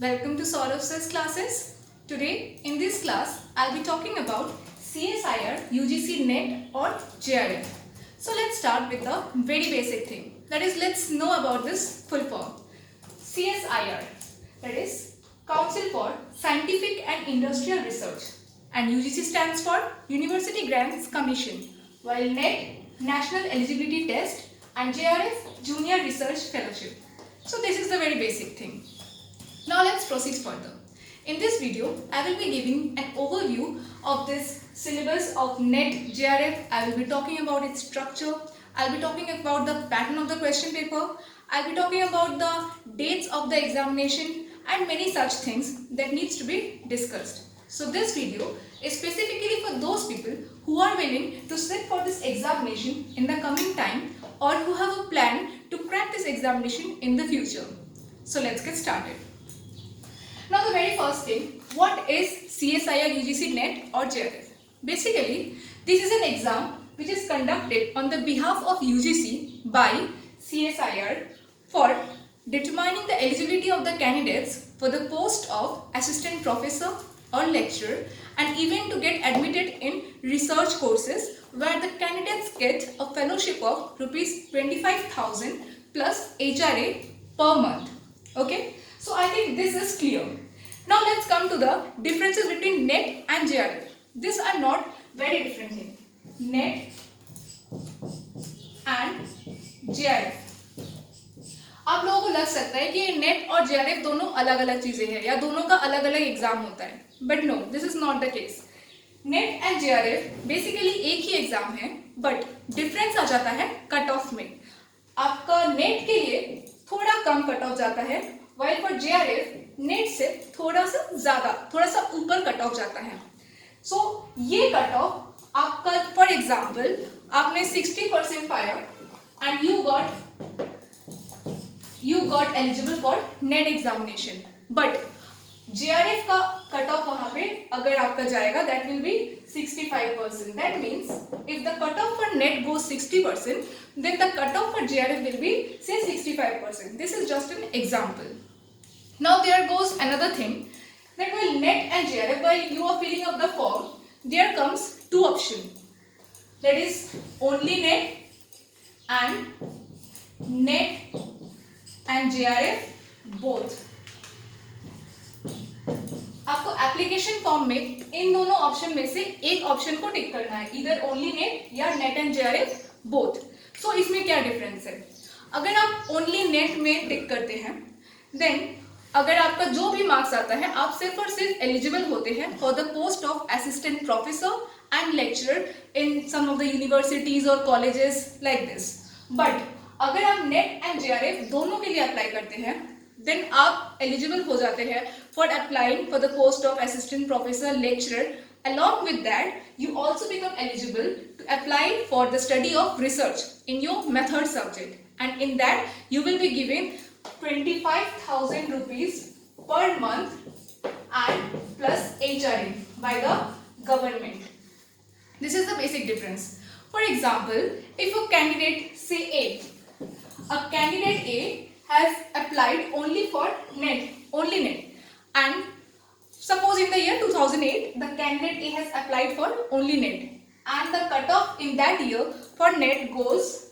Welcome to Saurav Sir's classes. Today in this class I'll be talking about CSIR, UGC NET or JRF. So let's start with the very basic thing. That is, let's know about this full form. CSIR, that is Council for Scientific and Industrial Research, and UGC stands for University Grants Commission, while NET National Eligibility Test and JRF Junior Research Fellowship. So this is the very basic thing. Now let's proceed further. In this video, I will be giving an overview of this syllabus of NET JRF. I will be talking about its structure. I will be talking about the pattern of the question paper. I will be talking about the dates of the examination and many such things that needs to be discussed. So this video is specifically for those people who are willing to sit for this examination in the coming time or who have a plan to crack this examination in the future. So let's get started. Now the very first thing, what is CSIR, UGC NET or JRF? Basically, this is an exam which is conducted on the behalf of UGC by CSIR for determining the eligibility of the candidates for the post of assistant professor or lecturer, and even to get admitted in research courses where the candidates get a fellowship of rupees 25,000 plus HRA per month. Okay, so I think this is clear. Now let's come to the differences between NET and JRF. These are not very different things. NET and JRF. आप लोगों को लग सकता है कि net और JRF दोनों अलग अलग चीजें हैं या दोनों का अलग अलग एग्जाम होता है, but no, this is not the case. NET and JRF basically एक ही एग्जाम है, बट डिफरेंस आ जाता है कट ऑफ में. आपका नेट के लिए थोड़ा कम कट ऑफ जाता है, वाइल फॉर जेआरएफ नेट से थोड़ा सा ज्यादा, थोड़ा सा ऊपर कट ऑफ जाता है. सो ये कट ऑफ आपका, फॉर एग्जाम्पल आपने 60% पाया and you got eligible for NET examination, but JRF का कट ऑफ वहां पे अगर आपका जाएगा that will be 65%. That means if the cut off for NET goes 60%, then the cut off for JRF will be say 65%. This is just an example. Now there goes another thing, that while NET and JRF, while you are filling up the form, there comes two options, that is only NET and NET and JRF both. आपको application form में इन दोनों option में से एक option को tick करना है, इधर ओनली नेट या नेट एंड JRF बोथ. सो इसमें क्या डिफरेंस है? अगर आप ओनली नेट में टिक करते हैं, देन अगर आपका जो भी मार्क्स आता है, आप सिर्फ और सिर्फ एलिजिबल होते हैं for the post of assistant professor and lecturer in some of the universities और कॉलेजेस लाइक दिस. बट अगर आप नेट एंड JRF दोनों के लिए अप्लाई करते हैं, देन आप एलिजिबल हो जाते हैं for applying for the post of assistant professor lecturer. Along with that, you also become eligible to apply for the study of research in your method subject, and in that you will be given 25,000 rupees per month and plus HRA by the government. This is the basic difference. For example, if a candidate, say a candidate A has applied only for only NET, and suppose in the year 2008 the candidate A has applied for only NET, and the cutoff in that year for NET goes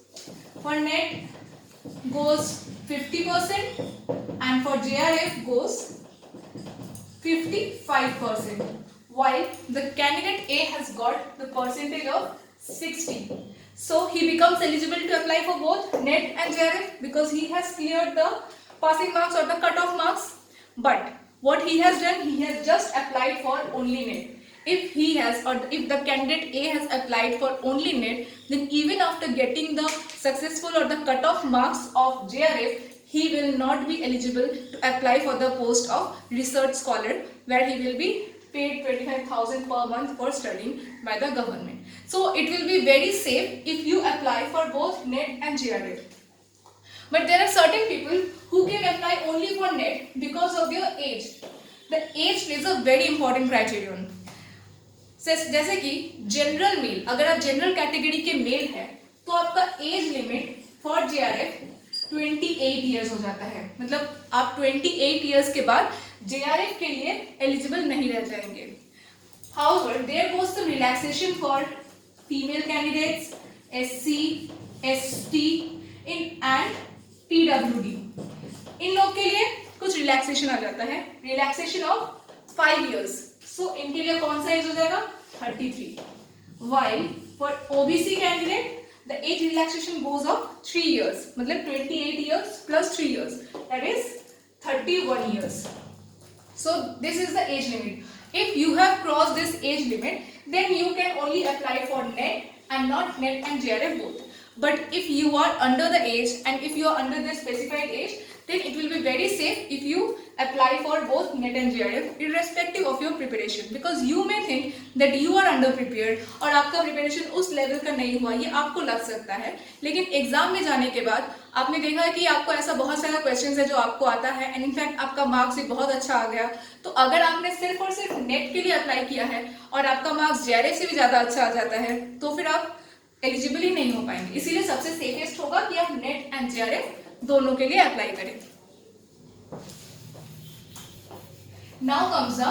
50% and for JRF goes 55%, while the candidate A has got the percentage of 60. So he becomes eligible to apply for both NET and JRF because he has cleared the passing marks or the cutoff marks. But what he has done, he has just applied for only NET. If the candidate A has applied for only NET, then even after getting the successful or the cutoff marks of JRF, he will not be eligible to apply for the post of research scholar, where he will be paid 25,000 per month for studying by the government. So it will be very safe if you apply for both NET and JRF. But there are certain people who can apply only for NET because of their age. The age plays a very important criterion. जैसे कि general mail, अगर आप general category के mail हैं, तो आपका age limit for JRF 28 years हो जाता है. मतलब आप 28 ईयर्स के बाद JRF के लिए एलिजिबल नहीं रह जाएंगे. However, there was some relaxation for female candidates, SC, ST and PWD. इन लोग के लिए कुछ रिलैक्सेशन आ जाता है, रिलैक्सेशन ऑफ 5 years. सो इनके लिए कौन सा एज हो जाएगा? 33. While for OBC candidate the age relaxation goes of 3 years, मतलब 28 years plus 3 years, that is 31 years. So this is the age limit. If you have crossed this age limit, then you can only apply for NET and not NET and JRF both. But if you are under the age and if you are under the specified age, then it will be very safe if you apply for both NET and JRF irrespective of your preparation, because you may think that you are under prepared और आपका preparation उस level का नहीं हुआ, ये आपको लग सकता है. लेकिन एग्जाम में जाने के बाद आपने देखा है कि आपको ऐसा बहुत सारा क्वेश्चंस है जो आपको आता है एंड इनफैक्ट आपका मार्क्स भी बहुत अच्छा आ गया. तो अगर आपने सिर्फ और सिर्फ नेट के लिए अप्लाई किया है और आपका मार्क्स JRF से भी ज़्यादा अच्छा आ जाता है तो फिर आप एलिजिबल ही नहीं हो पाएंगे. इसीलिए सबसे सेफेस्ट होगा कि आप नेट एंड JRF दोनों के लिए अप्लाई करें. Now comes the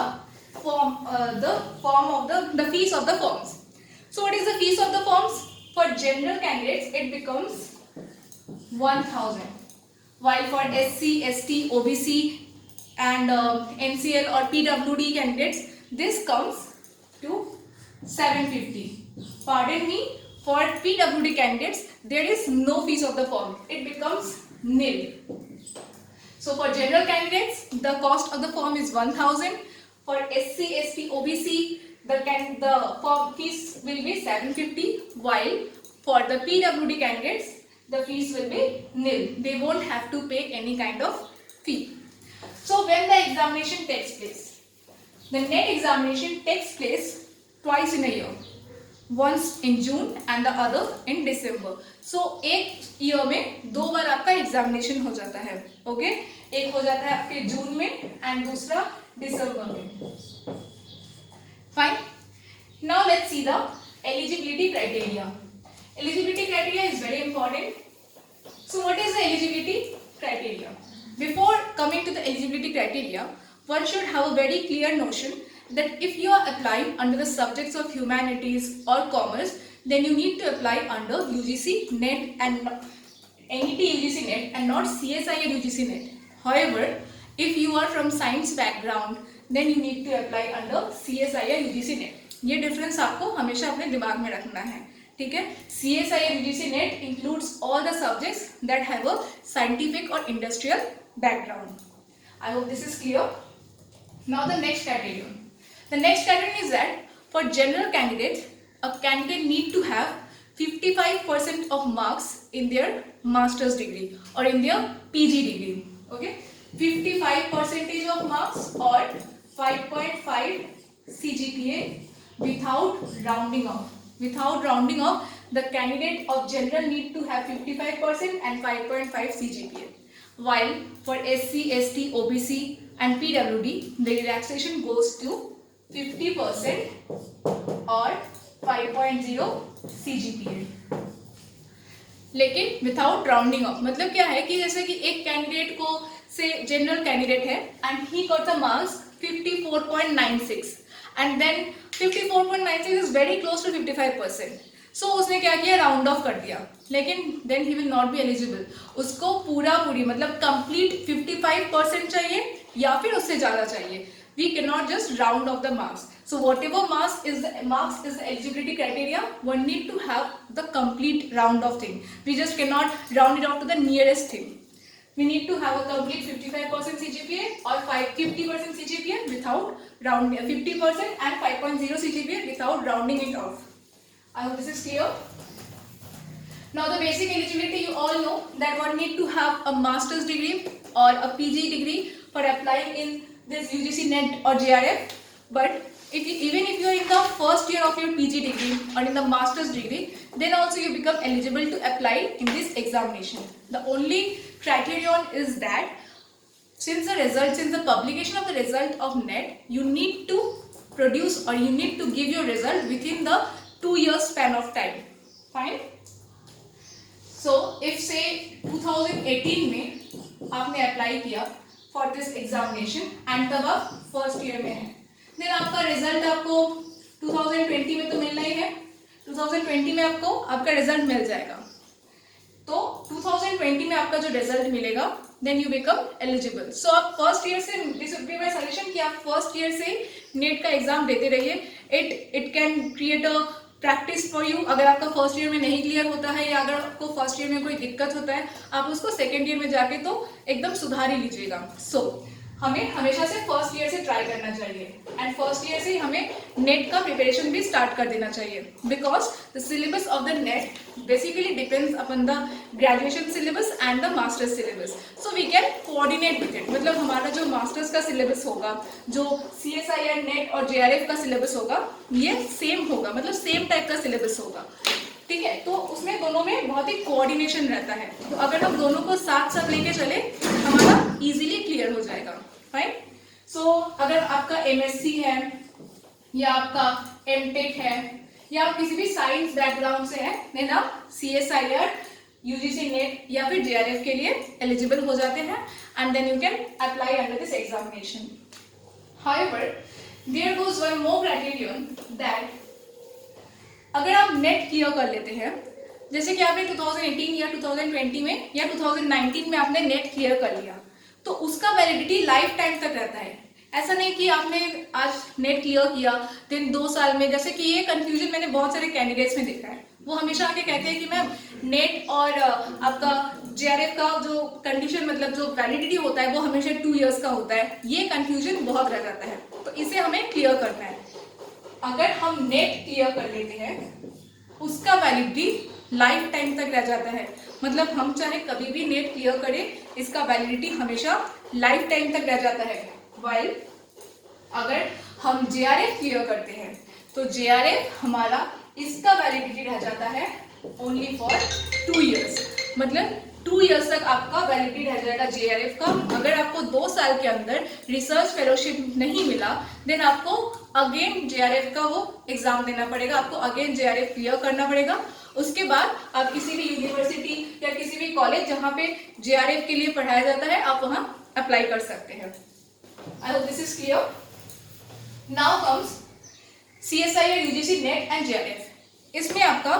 fees of the forms. So what is the fees of the forms? For general candidates it becomes 1,000, while for SC, ST, OBC and NCL or PWD candidates this comes to 750. Pardon me, for PWD candidates there is no fees of the form, it becomes nil. So for general candidates the cost of the form is 1,000. For SC, ST, OBC the form fees will be 750, while for the PWD candidates the fees will be nil. They won't have to pay any kind of fee. So when the examination takes place, the NET examination takes place twice in a year. Once in June and the other in December. So एक year में 2 बार आपका examination हो जाता है. Okay, एक हो जाता है आपके जून में एंड दूसरा दिसंबर में. Fine. Now let's see the eligibility criteria. Eligibility criteria is very important. So what is the eligibility criteria? Before coming to the eligibility criteria, one should have a very clear notion that if you are applying under the subjects of humanities or commerce, then you need to apply under UGC NET and NET UGC NET and not CSIR UGC NET. However, if you are from science background, then you need to apply under CSIR UGC NET. ये difference आपको हमेशा अपने दिमाग में रखना है. ठीक है? CSIR UGC NET includes all the subjects that have a scientific or industrial background. I hope this is clear. Now the next criterion. The next criterion is that for general candidates, a candidate need to have 55% of marks in their master's degree or in their PG degree. Okay, 55% of marks or 5.5 CGPA without rounding off. Without rounding off, the candidate of general need to have 55% and 5.5 CGPA. While for SC, ST, OBC and PWD, the relaxation goes to 50% or 5.0 CGPA. लेकिन without rounding off मतलब क्या है कि जैसे कि एक candidate को से जनरल कैंडिडेट है and he got the marks 54.96 and then 54.96 is very close to 55%. So उसने क्या किया, राउंड ऑफ कर दिया, लेकिन then he will not be eligible. उसको पूरी मतलब कंप्लीट 55% चाहिए या फिर उससे ज़्यादा चाहिए. We cannot just round off the marks. So whatever marks is the eligibility criteria, one need to have the complete round off thing. We just cannot round it off to the nearest thing. We need to have a complete 55% CGPA or 50% CGPA without rounding, 50% and 5.0 CGPA without rounding it off. I hope this is clear. Now the basic eligibility, you all know that one need to have a master's degree or a PG degree for applying in this UGC NET or JRF. But even if you are in the first year of your PG degree or in the master's degree, then also you become eligible to apply in this examination. The only criterion is that since the publication of the result of NET, you need to produce or you need to give your result within the 2 years span of time. Fine. So if say 2018 में आपने apply किया for this examination and तब आप first year में हैं। Then आपका result आपको 2020 में तो मिलना ही है, 2020 में आपको आपका रिजल्ट मिल जाएगा। तो 2020 में आपका जो रिजल्ट मिलेगा देन यू बिकम एलिजिबल। सो आप फर्स्ट ईयर से, this would be my suggestion कि आप फर्स्ट ईयर से नेट का एग्जाम देते रहिए। It can create a practice for you. अगर आपका फर्स्ट ईयर में नहीं क्लियर होता है या अगर आपको फर्स्ट ईयर में कोई दिक्कत होता है, आप उसको सेकेंड ईयर में जाके तो एकदम सुधार ही लीजिएगा। सो हमें हमेशा से फर्स्ट ईयर से ट्राई करना चाहिए एंड फर्स्ट ईयर से हमें नेट का प्रिपरेशन भी स्टार्ट कर देना चाहिए, because the syllabus of the NET basically depends upon the graduation syllabus and the masters syllabus. So we can coordinate with it. मतलब हमारा जो मास्टर्स का सिलेबस होगा, जो CSIR नेट और JRF का सिलेबस होगा, ये सेम होगा, मतलब सेम टाइप का सिलेबस होगा, ठीक है। तो उसमें दोनों में बहुत ही कोऑर्डिनेशन रहता है। तो अगर हम दोनों को साथ साथ लेके चले, हमारा इजीली क्लियर हो जाएगा। फाइन। सो अगर आपका MSc है या आपका MTech है या आप किसी भी साइंस बैकग्राउंड से हैं, देन आप CSIR UGC नेट या फिर JRF के लिए एलिजिबल हो जाते हैं and then you can apply under this examination. However there goes one more criterion that अगर आप नेट क्लियर कर लेते हैं, जैसे कि आपने 2018 या 2020 में या 2019 में आपने नेट क्लियर कर लिया, तो उसका वैलिडिटी लाइफ टाइम तक रहता है। ऐसा नहीं कि आपने आज नेट क्लियर किया देन 2 साल में, जैसे कि ये कंफ्यूजन मैंने बहुत सारे कैंडिडेट्स में देखा है। वो हमेशा आके कहते हैं कि मैम नेट और आपका JRF का जो कंडीशन, मतलब जो वैलिडिटी होता है वो हमेशा 2 इयर्स का होता है। ये कंफ्यूजन बहुत रह जाता है, तो इसे हमें क्लियर करना है। अगर हम नेट क्लियर कर लेते हैं, उसका वैलिडिटी लाइफ टाइम तक रह जाता है। मतलब हम चाहे कभी भी नेट क्लियर करें, इसका वैलिडिटी हमेशा लाइफ टाइम तक रह जाता है। वाइल अगर हम JRF क्लियर करते हैं तो JRF हमारा इसका वैलिडिटी रह जाता है ओनली फॉर 2 इयर्स। मतलब 2 इयर्स तक आपका वैलिडिटी रह जाएगा JRF का। अगर आपको 2 साल के अंदर रिसर्च फेलोशिप नहीं मिला, देन आपको अगेन JRF का वो एग्जाम देना पड़ेगा, आपको अगेन JRF क्लियर करना पड़ेगा। उसके बाद आप किसी भी यूनिवर्सिटी या किसी भी कॉलेज जहाँ पे JRF के लिए पढ़ाया जाता है, आप वहाँ अप्लाई कर सकते हैं। I hope this is clear. Now comes CSIR UGC net and JRF। इसमें आपका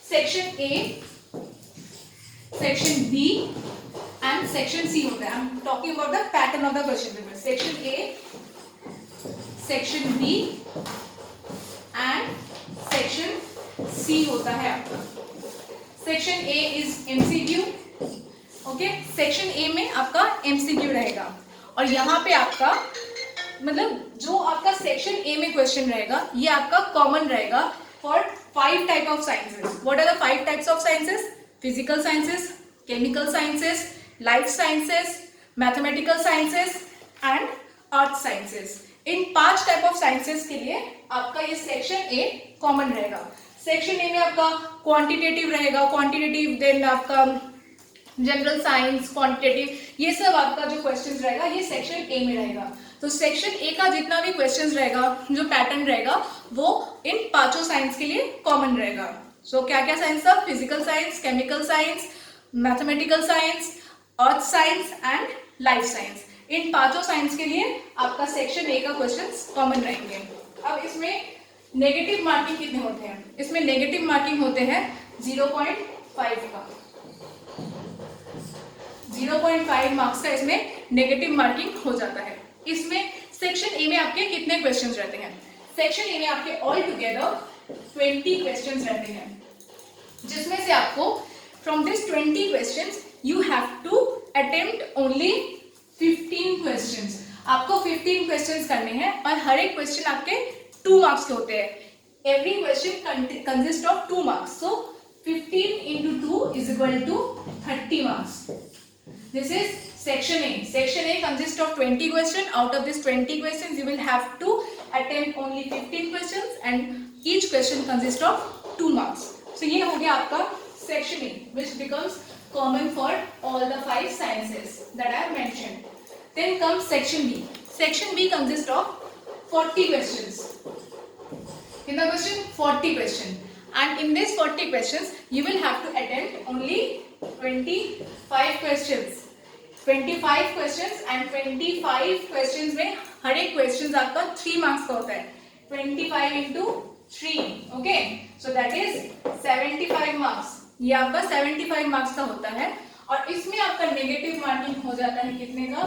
section A, section B and section C होता है। I am talking about the pattern of the question paper. Section A, section B and section C होता है आपका। Section A is MCQ, okay. Section A में आपका MCQ रहेगा और यहाँ पे आपका मतलब जो आपका सेक्शन A में क्वेश्चन रहेगा, ये आपका कॉमन रहेगा for 5 type of sciences. What are the 5 types of sciences? Physical sciences, chemical sciences, life sciences, mathematical sciences and earth sciences. इन 5 टाइप ऑफ साइंसेस के लिए आपका ये सेक्शन A कॉमन रहेगा। सेक्शन A में आपका क्वांटिटेटिव रहेगा, क्वांटिटेटिव, देन आपका जनरल साइंस, क्वांटिटेटिव, ये सब आपका जो क्वेश्चंस रहेगा ये सेक्शन A में रहेगा। तो सेक्शन A का जितना भी क्वेश्चंस रहेगा, जो पैटर्न रहेगा, वो इन 5 साइंस के लिए कॉमन रहेगा। सो क्या क्या साइंस था? Physical science, chemical science, mathematical science, earth science and life science. In 5 science के लिए आपका सेक्शन A का क्वेश्चंस कॉमन रहेंगे। अब इसमें नेगेटिव मार्किंग कितने होते हैं? इसमें नेगेटिव मार्किंग होते हैं 0.5 का। 0.5 मार्क्स का इसमें नेगेटिव मार्किंग हो जाता है। इसमें सेक्शन A में आपके कितने क्वेश्चंस रहते हैं? सेक्शन A में आपके ऑल टुगेदर 20 क्वेश्चंस रहते हैं, जिसमें से आपको from this 20 questions you have to attempt only 15 questions. आपको 15 क्वेश्चंस करने हैं और हर एक क्वेश्चन आपके 2 मार्क्स के होते हैं। Every question consist of 2 marks, so 15 into 2 is equal to 30 marks. This is section A. Section A consists of 20 questions. Out of this 20 questions, you will have to attempt only 15 questions and each question consists of 2 marks. So ये हो गया आपका section A, which becomes common for all the 5 sciences that I have mentioned. Then comes section B. Section B consists of 40 questions. In the question, 40 questions. And in these 40 questions, you will have to attempt only 25 questions. 25 questions and 25 questions में हर एक question आपका 3 marks का होता है. 25 into 3. Okay, so that is 75 marks. ये आपका 75 marks का होता है. और इसमें आपका नेगेटिव मार्किंग हो जाता है कितने का?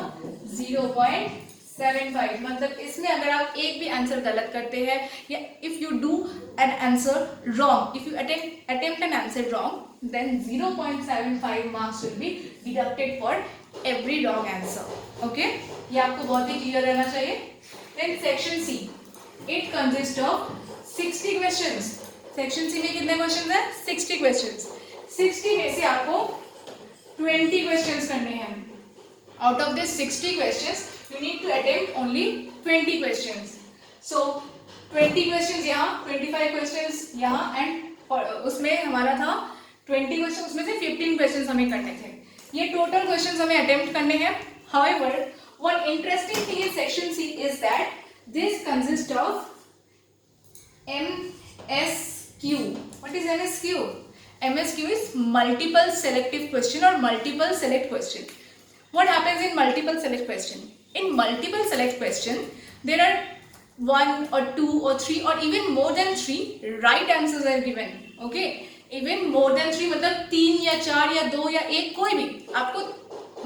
0.75. मतलब इसमें अगर आप एक भी आंसर गलत करते हैं या if you do an answer wrong, if you attempt an answer wrong, then 0.75 marks will be deducted for every wrong answer. Okay, ये आपको बहुत ही क्लियर रहना चाहिए. Then section C, it consists of 60 questions. Section C में कितने question हैं? 60 questions. 60 में से आपको 20 questions करने हैं. Out of this 60 questions, you need to attempt only 20 questions. So 20 questions यहाँ, 25 questions यहाँ, and उसमें हमारा था 20 क्वेश्चन, उसमें से 15 क्वेश्चन हमें करने थे. ये टोटल क्वेश्चन हमें अटेम्प्ट करने हैं. However, one interesting thing in section C is that this consists of MSQ. What is MSQ? MSQ is multiple selective question or multiple select question. What happens in multiple select question? In multiple select question, there are 1 or 2 or 3 or even more than 3 right answers are given. Okay? Even more than 3 मतलब 3 या 4 या 2 या 1, कोई भी आपको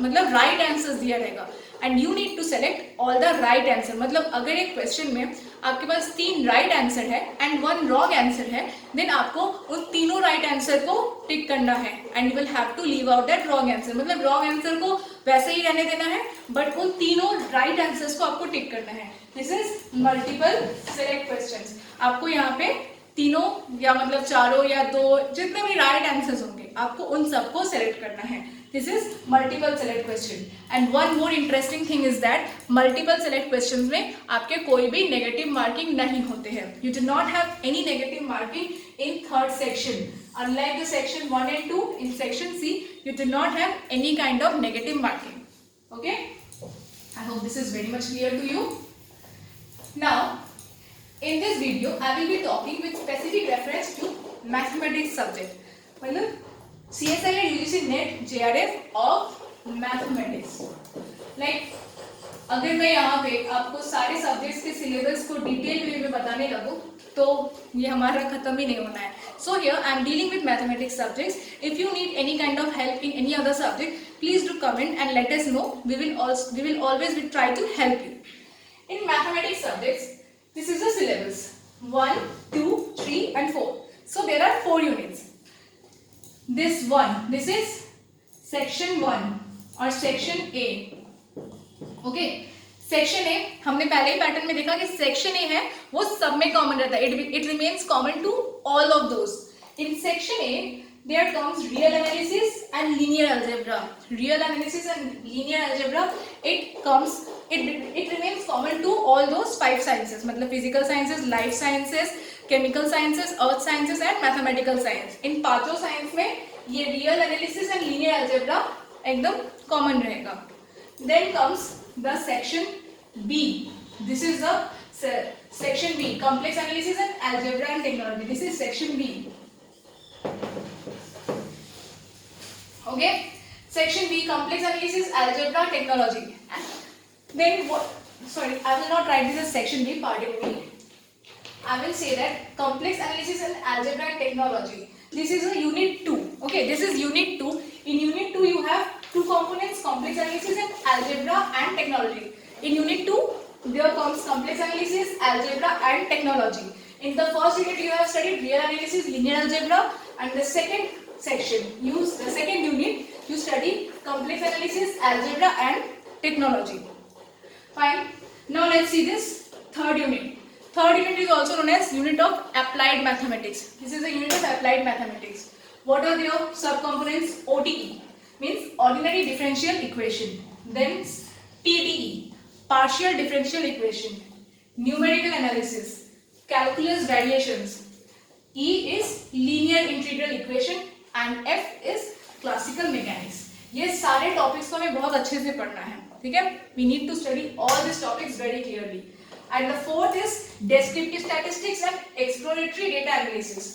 मतलब right answers दिया रहेगा. And you need to select all the right answer. मतलब अगर एक क्वेश्चन में आपके पास 3 राइट आंसर है एंड 1 रॉन्ग आंसर है, देन आपको उन तीनों राइट आंसर को टिक करना है and you will have to leave out that wrong answer. मतलब रॉन्ग आंसर को वैसे ही रहने देना है, बट उन तीनों राइट आंसर्स को आपको टिक करना है. This is multiple select questions. आपको यहाँ पे तीनों या मतलब चारों या 2 जितने भी राइट आंसर्स होंगे आपको उन सबको सेलेक्ट करना है. This is multiple select question. And one more interesting thing is that multiple select questions में आपके कोई भी नेगेटिव मार्किंग नहीं होते हैं. You do not have any negative marking in third section. Unlike the section 1 and 2, in section C you do not have any kind of negative marking. Okay, I hope this is very much clear to you. Now in this video I will be talking with specific reference to mathematics subject. मतलब CSIR UGC NET JRF of mathematics. Like अगर मैं यहाँ पे आपको सारे subjects के syllabus को detail वे में बताने लगूँ तो ये हमारा खत्म ही नहीं होना है. So here I am dealing with mathematics subjects. If you need any kind of help in any other subject, please do comment and let us know. We will always try to help you. In mathematics subjects, this is the syllabus 1, 2, 3 and 4. So there are 4 units. This is section 1 or section A. Okay, section A हमने पहले ही pattern में देखा कि section A है वो सब में common रहता है. It remains common to all of those. In section A there comes real analysis and linear algebra. Real analysis and linear algebra it remains common to all those 5 sciences. मतलब physical sciences, life sciences, chemical sciences, earth sciences and mathematical science. इन पांचों science में ये real analysis and linear algebra एकदम common रहेगा. Then comes the section B. This is the section B, complex analysis and algebra and technology. This is section B. Okay, section B, complex analysis, algebra, technology. Then what? Sorry, I will not write this as section B. Pardon me. I will say that complex analysis and algebra and technology. This is a unit 2. Okay, this is unit 2. In unit 2 you have 2 components, complex analysis and algebra and technology. In unit 2 there comes complex analysis, algebra and technology. In the first unit you have studied real analysis, linear algebra, and the second unit you study complex analysis, algebra and technology. Fine. Now let's see this third unit. Third unit is also known as unit of applied mathematics. This is a unit of applied mathematics. What are their subcomponents? ODE means ordinary differential equation. Then PDE, partial differential equation. Numerical analysis, calculus variations. E is linear integral equation and F is classical mechanics. ये सारे topics को हमें बहुत अच्छे से पढ़ना है. ठीक है, we need to study all these topics very clearly. And the fourth is descriptive statistics and exploratory data analysis.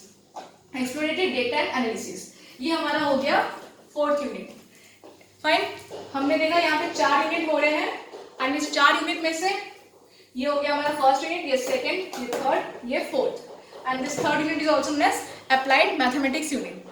Exploratory data analysis ये हमारा हो गया फोर्थ यूनिट. फाइन, हमने देखा यहाँ पे 4 यूनिट हो रहे हैं एंड इस 4 यूनिट में से ये हो गया हमारा फर्स्ट यूनिट, ये सेकंड, ये थर्ड, ये fourth and this third unit is also known as applied mathematics unit.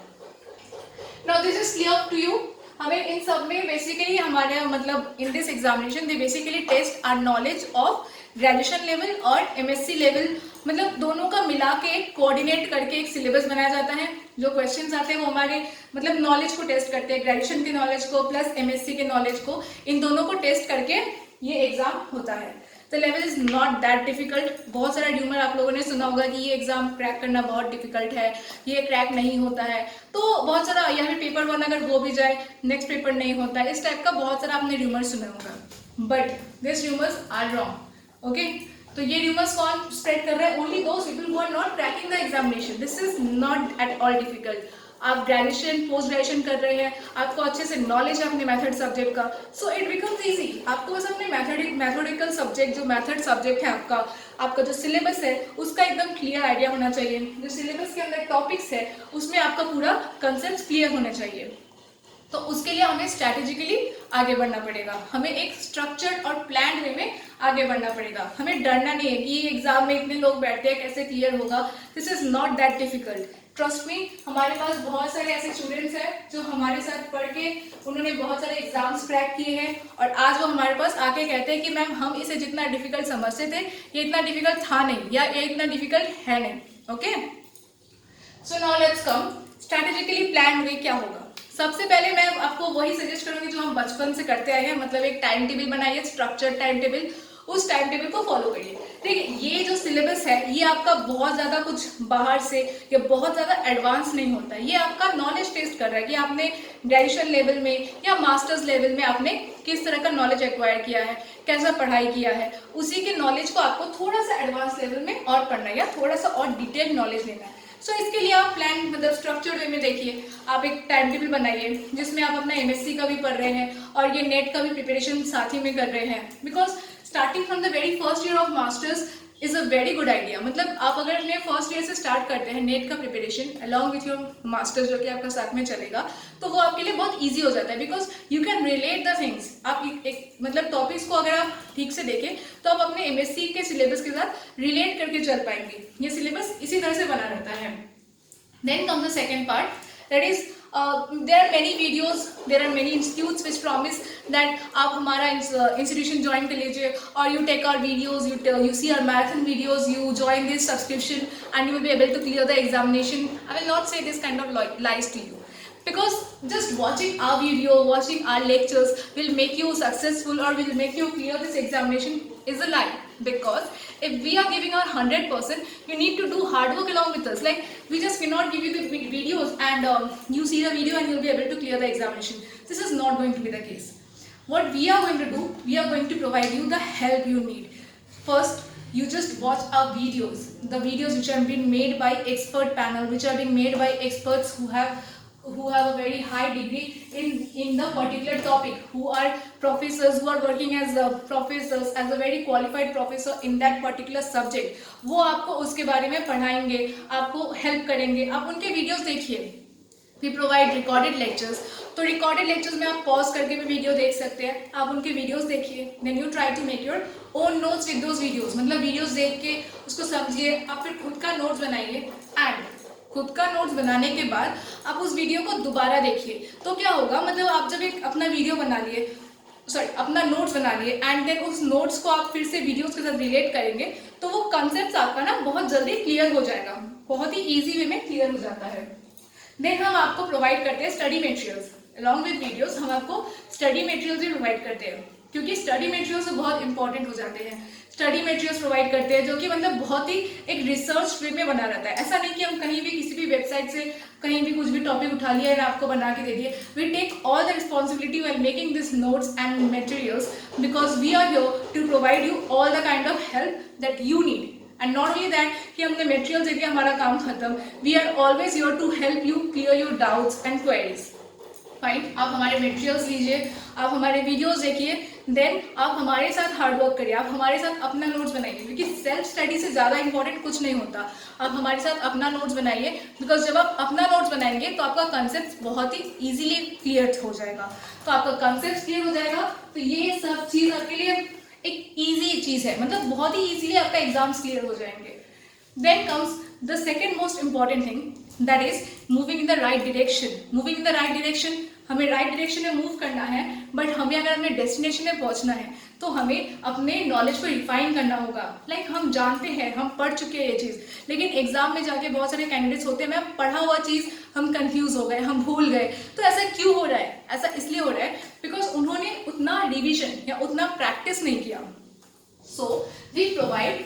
Now this is clear to you. हमें इन सब में बेसिकली हमारे मतलब in this examination they basically test our knowledge of graduation level और MSc level, मतलब दोनों का मिला के कोऑर्डिनेट करके एक सिलेबस बनाया जाता है. जो क्वेश्चंस आते हैं वो हमारे मतलब नॉलेज को टेस्ट करते हैं, ग्रेजुएशन के नॉलेज को प्लस एमएससी के नॉलेज को, इन दोनों को टेस्ट करके ये एग्जाम होता है. The level is not that difficult. बहुत सारा र्यूमर आप लोगों ने सुना होगा कि ये एग्जाम क्रैक करना बहुत डिफिकल्ट है, ये क्रैक नहीं होता है, तो बहुत सारा यहाँ पे पेपर 1 अगर हो भी जाए नेक्स्ट पेपर नहीं होता है, इस टाइप का बहुत सारा आपने र्यूमर सुना होगा. But this rumours are wrong. Okay, तो ये र्यूमर्स कौन स्प्रेड कर रहा है? Only those people who are not cracking the examination. This is not at all difficult. आप ग्रेजुएशन पोस्ट ग्रेजुएशन कर रहे हैं, आपको अच्छे से नॉलेज है अपने मेथड सब्जेक्ट का, सो इट बिकम्स इजी. आपको बस अपने मैथमेटिकल सब्जेक्ट जो मेथड सब्जेक्ट है आपका जो सिलेबस है उसका एकदम क्लियर आइडिया होना चाहिए. जो सिलेबस के अंदर टॉपिक्स है उसमें आपका पूरा कंसेप्ट क्लियर होना चाहिए. तो उसके लिए हमें स्ट्रैटेजिकली आगे बढ़ना पड़ेगा, हमें एक स्ट्रक्चर्ड और प्लान वे में आगे बढ़ना पड़ेगा. हमें डरना नहीं है कि एग्जाम में इतने लोग बैठते हैं कैसे क्लियर होगा. This is not that difficult. Trust me, हमारे पास बहुत सारे ऐसे स्टूडेंट्स हैं जो हमारे साथ पढ़ के उन्होंने बहुत सारे एग्जाम्स क्रैक किए हैं और आज वो हमारे पास आके कहते हैं कि मैम हम इसे जितना डिफिकल्ट समझते थे ये इतना डिफिकल्ट था नहीं या ये इतना डिफिकल्ट है नहीं. Okay, so now let's come strategically plan वे क्या होगा. सबसे पहले मैं आपको वही सजेस्ट करूंगी जो हम बचपन से करते आए हैं, मतलब एक टाइम टेबल बनाइए, स्ट्रक्चर्ड टाइम टेबल. उस टाइम टेबल को फॉलो करिए. ठीक है, ये जो सिलेबस है ये आपका बहुत ज़्यादा कुछ बाहर से या बहुत ज़्यादा एडवांस नहीं होता है. ये आपका नॉलेज टेस्ट कर रहा है कि आपने ग्रेजुएशन लेवल में या मास्टर्स लेवल में आपने किस तरह का नॉलेज एक्वायर किया है, कैसा पढ़ाई किया है. उसी के नॉलेज को आपको थोड़ा सा एडवांस लेवल में और पढ़ना है या थोड़ा सा और डिटेल नॉलेज लेना है. सो इसके लिए आप प्लान मतलब स्ट्रक्चर्ड वे में देखिए, आप एक टाइम टेबल बनाइए जिसमें आप अपना एमएससी का भी पढ़ रहे हैं और ये नेट का भी प्रिपरेशन साथ ही में कर रहे हैं. Because starting from the very first year of masters is a very good idea. मतलब आप अगर अपने फर्स्ट ईयर से स्टार्ट करते हैं नेट का preparation along with your masters जो कि आपका साथ में चलेगा, तो वो आपके लिए बहुत ईजी हो जाता है. Because you can relate the things. आप एक मतलब टॉपिक्स को अगर आप ठीक से देखें तो आप अपने एमएससी के सिलेबस के साथ रिलेट करके चल पाएंगे. ये सिलेबस इसी तरह से बना रहता है. Then comes the second part, that is there are many videos, there are many institutes which promise that आप हमारा institution join कर लीजिए और you take our videos, you see our marathon videos, you join this subscription and you will be able to clear the examination. I will not say this kind of lies to you, because just watching our video, watching our lectures will make you successful or will make you clear this examination is a lie. Because if we are giving our 100%, you need to do hard work along with us. Like we just cannot give you the videos and you see the video and you'll be able to clear the examination. This is not going to be the case. What we are going to do, we are going to provide you the help you need. First, you just watch our videos, the videos which have been made by expert panel, which are being made by experts who have a very high degree in the particular topic, who are professors, who are working as professors, as a very qualified professor in that particular subject. वो आपको उसके बारे में पढ़ाएंगे, आपको help करेंगे. आप उनके वीडियोस देखिए. We provide recorded lectures. तो रिकॉर्डेड लेक्चर्स में आप पॉज करके भी वीडियो देख सकते हैं. आप उनके वीडियोस देखिए, then you try to make your own notes with those videos. मतलब वीडियोस देख के उसको समझिए, आप फिर खुद का नोट्स बनाइए एंड खुद का नोट्स बनाने के बाद आप उस वीडियो को दोबारा देखिए. तो क्या होगा, मतलब आप जब एक अपना वीडियो बना लिए, अपना नोट्स बना लिए एंड देन उस नोट्स को आप फिर से वीडियोस के साथ रिलेट करेंगे तो वो कॉन्सेप्ट आपका ना बहुत जल्दी क्लियर हो जाएगा, बहुत ही ईजी वे में क्लियर हो जाता है. देन हम आपको प्रोवाइड करते हैं study materials along with videos. हम आपको स्टडी मटेरियल्स भी प्रोवाइड करते हैं क्योंकि स्टडी मटेरियल्स बहुत इंपॉर्टेंट हो जाते हैं. स्टडी मटेरियल्स प्रोवाइड करते हैं जो कि मतलब बहुत ही एक रिसर्च वे में बना रहता है. ऐसा नहीं कि हम कहीं भी किसी भी वेबसाइट से कहीं भी कुछ भी टॉपिक उठा लिया और आपको बना के दे दिए. We take all the responsibility while making this notes and materials because we are here to provide you all the kind of help that you need. And not only that कि हमने मटेरियल दे दिया हमारा काम खत्म. We are always here to help you clear your doubts and queries. Fine, आप हमारे materials लीजिए, आप हमारे वीडियोस देखिए, देन आप हमारे साथ हार्ड वर्क करिए, आप हमारे साथ अपना नोट्स बनाइए, क्योंकि सेल्फ स्टडी से ज़्यादा इंपॉर्टेंट कुछ नहीं होता। आप हमारे साथ अपना नोट्स बनाइए, बिकॉज जब आप अपना नोट्स बनाएंगे तो आपका कंसेप्ट बहुत ही ईजिली क्लियर हो जाएगा। तो आपका कंसेप्ट क्लियर हो जाएगा तो ये सब चीज़ आपके लिए एक ईजी चीज़ है, मतलब बहुत ही ईजिली आपका एग्जाम्स क्लियर हो जाएंगे। Then comes the second most important thing, that is moving in the right direction. Moving in the right direction, हमें राइट डायरेक्शन में मूव करना है, बट हमें अगर अपने डेस्टिनेशन में पहुंचना है तो हमें अपने नॉलेज को रिफाइन करना होगा। लाइक हम जानते हैं, हम पढ़ चुके हैं ये चीज़, लेकिन एग्जाम में जाके बहुत सारे कैंडिडेट्स होते हैं, मैम पढ़ा हुआ चीज़ हम कंफ्यूज हो गए, हम भूल गए। तो ऐसा क्यों हो रहा है? ऐसा इसलिए हो रहा है बिकॉज उन्होंने उतना रिविजन या उतना प्रैक्टिस नहीं किया। So we provide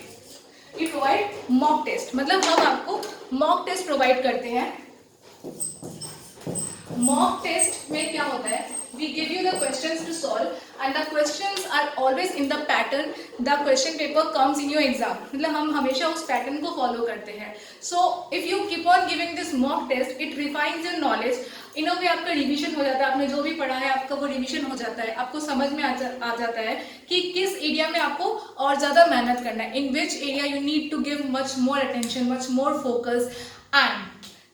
mock test, मतलब हम आपको मॉक टेस्ट प्रोवाइड करते हैं। मॉक टेस्ट में क्या होता है, we give you the questions to solve and the questions are always in the pattern the question paper comes in your exam, मतलब हम हमेशा उस पैटर्न को फॉलो करते हैं। so if you keep on giving this mock test it refines your knowledge in a way, आपका revision हो जाता है, आपने जो भी पढ़ा है आपका वो रिवीजन हो जाता है, आपको समझ में आ जाता है कि किस एरिया में आपको और ज़्यादा मेहनत करना है, in which area you need to give much more attention, much more focus and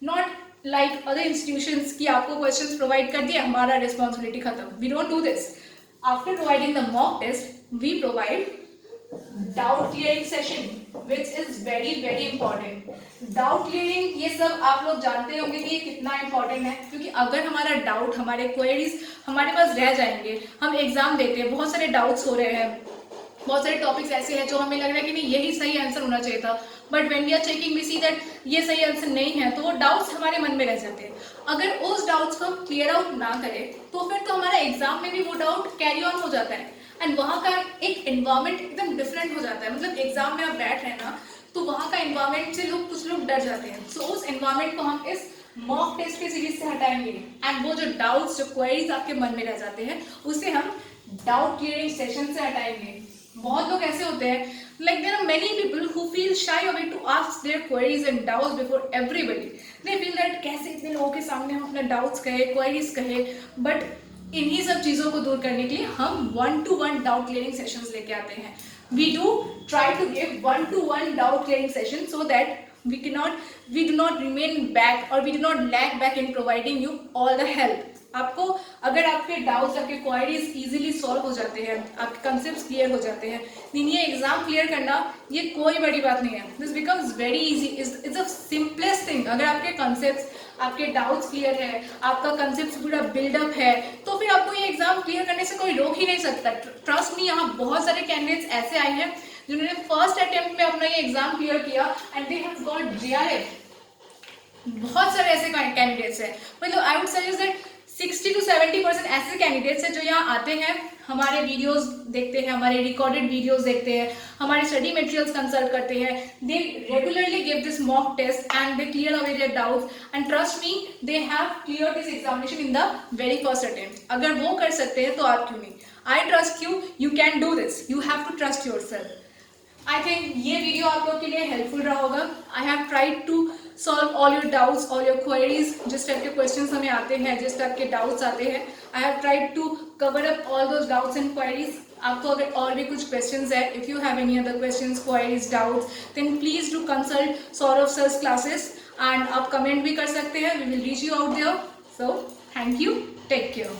not like other institutions कि आपको questions provide कर दिया, हमारा responsibility खत्म। We don't do this. After providing the mock test, we provide doubt clearing session, which is very very important. Doubt clearing ये सब आप लोग जानते होंगे कि ये कितना important है, क्योंकि अगर हमारा डाउट, हमारे क्वेरीज हमारे पास रह जाएंगे, हम एग्जाम देते हैं, बहुत सारे डाउट्स हो रहे हैं, बहुत सारे टॉपिक्स ऐसे हैं जो हमें लग रहा है कि नहीं यही सही आंसर होना चाहिए था, but when we are checking we see that ये सही आंसर नहीं है, तो वो डाउट्स हमारे मन में रह जाते हैं। अगर उस डाउट्स को हम क्लियर आउट ना करें तो फिर तो हमारा एग्जाम में भी वो डाउट कैरी ऑन हो जाता है एंड वहाँ का एक एनवायरमेंट एकदम डिफरेंट हो जाता है। मतलब एग्जाम में आप बैठ रहे हैं ना, तो वहाँ का एनवायरमेंट से कुछ लोग डर जाते हैं। सो उस एनवायरमेंट को हम इस मॉक टेस्ट के सीरीज से हटाएंगे एंड वो जो डाउट्स, जो क्वेरीज आपके मन में रह जाते हैं उसे हम डाउट क्लियरिंग सेशन से हटाएंगे। बहुत लोग ऐसे होते हैं, like there are many people who feel shy away to ask their queries and doubts before everybody. They feel that कैसे इतने लोगों के सामने हम अपना doubts कहे, queries कहे, but इन्हीं सब चीज़ों को दूर करने के लिए हम 1-to-1 doubt clearing sessions लेके आते हैं। We do try to give 1-to-1 doubt clearing sessions so that we do not remain back or we do not lag back in providing you all the help. आपको अगर आपके doubts, आपके queries easily solve हो जाते हैं, आपके concepts clear हो जाते हैं, नहीं ये एग्जाम क्लियर करना ये कोई बड़ी बात नहीं है। This becomes very easy, it's a simplest thing. अगर आपके कंसेप्ट्स, आपके डाउट्स क्लियर है, आपका कंसेप्ट पूरा बिल्डअप है, तो फिर आपको ये एग्जाम क्लियर करने से कोई रोक ही नहीं सकता। ट्रस्ट मी, यहाँ बहुत सारे कैंडिडेट्स ऐसे आए हैं जिन्होंने फर्स्ट अटेम्प्ट में अपना ये एग्जाम क्लियर किया and they have got JRF। बहुत सारे ऐसे कैंडिडेट्स हैं, मतलब I would suggest that 60 to 70% ऐसे कैंडिडेट्स हैं जो यहाँ आते हैं, हमारे वीडियोस देखते हैं, हमारे रिकॉर्डेड वीडियोस देखते हैं, हमारे स्टडी मटेरियल्स कंसल्ट करते हैं, they regularly give this mock test and they clear away their doubts and trust me they have clear this examination in the very first attempt. अगर वो कर सकते हैं तो आप क्यों नहीं? I trust you can do this, you have to trust yourself. I think ये वीडियो आप लोग के लिए हेल्पफुल रहा होगा। I have tried to solve all your doubts, all your queries, जिस टाइप के क्वेश्चंस हमें आते हैं, जिस टाइप के डाउट्स आते हैं, I have tried to cover up all those doubts and queries. आपको अगर और भी कुछ क्वेश्चंस है, if you have any other questions, queries, doubts, then please do consult Saurabh sir's classes and आप कमेंट भी कर सकते हैं, we will reach you out there. So thank you, take care.